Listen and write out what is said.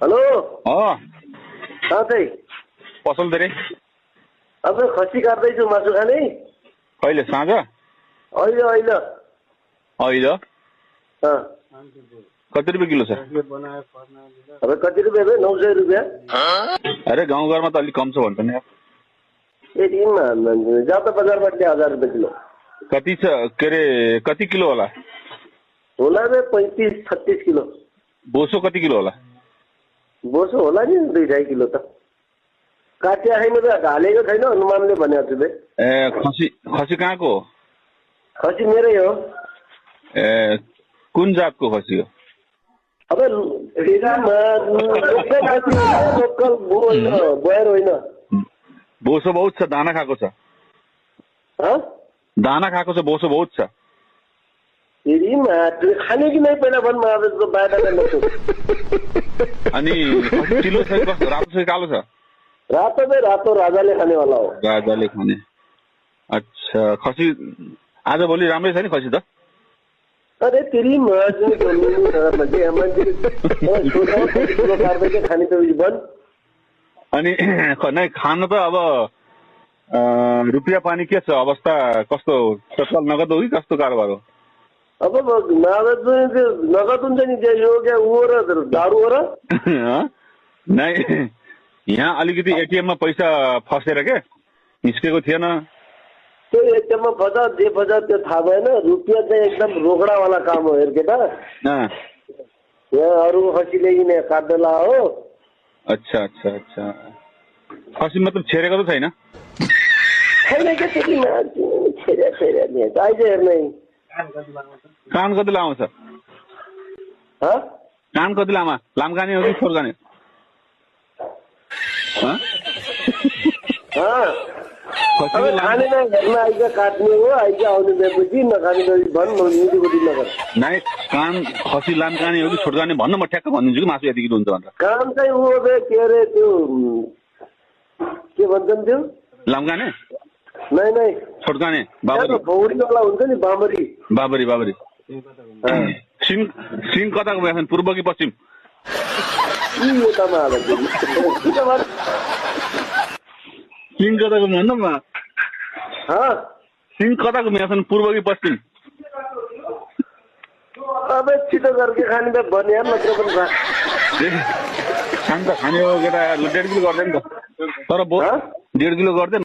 Hello चाहिँ पसल धेरै अब खसी काट्दैछु मासु खाने। कहिले साँझ? अहिले अहिले अहिले कति रुपियाँ किलो छ? अब कति रुपियाँ भयो? 900 रुपियाँ। अरे गाउँघरमा त अलिक कम छ भन्छ नि। जात बजारमा 1000 रुपियाँ किलो। कति छ के अरे कति किलो होला? होला 35-36 किलो। बोसो कति किलो होला? बोसो होला नि 2-2.5 किलो त। काटिया छैन त, हालेको छैन हनुमानले भनेको छु। ए खसी कहाँको हो? खसी मेरै हो। ए कुन जातको खसी हो? अब लोकल बोयर होइन। बोसो बहुत छ, दाना खाएको छ। दाना खाएको छ, बोसो बहुत छ। खाने कि नै पहिला भन् अनि किलो चाहिँ कस्तो? रातो छ कालो छ? रातो चाहिँ रातो, राजाले खानेवाला हो। राजाले खाने। अच्छा खसी आज भोलि राम्रै छ नि खसी त? अरे तेरी खाने त बन। अनि नै खान त अब रुपियाँ पानी के छ अवस्था? कस्तो तत्काल नगद हो कि कस्तो कारोबार हो? अब नगद हुन्छ नि, यो क्या ऊ र दारू हो र। नै यहाँ अलिकति एटिएममा पैसा फसेर के निस्केको थिएन। त्यो एटिएममा फसा जे फसा त्यो थाहा भएन। रुपियाँ चाहिँ एकदम रोकडावाला काम हो। हेर केटा, यहाँ अरू खसीले किने काट्दैला हो। अच्छा अच्छा अच्छा, खसी मतलब छेरेको त छैन? छैन क्या त्यति छेर्या आइज हेर्ने। कान कति लामो छ? कान कति लामा? लामकाने हो कि छोरकाने? खाने हेर्न आइज काट्ने हो, आइज आउने बेपछि नखाने भन् नगर। नाइ कान खसी लामकाने हो कि छोटकाने भन्न, म ठ्याक्क भनिदिन्छु कि मासु यति किलो हुन्छ भनेर। काम चाहिँ ऊ के अरे त्यो के भन्छन् त्यो? लामकाने? नै छोटकाने बाबरी बौरीवाला हुन्छ नि, बाबरी। बाबरी सिंह कताको भएछन्, पूर्व कि पश्चिम? सिंह कताको भन्नु? सिंह कताको भएछन्, पूर्व कि पश्चिम? अब छिटो करके खाने त बने यार, नत्र पनि खान त खाने हो केटा। 1.5 किलो गर्दैन त, तर 1.5 किलो गर्दैन।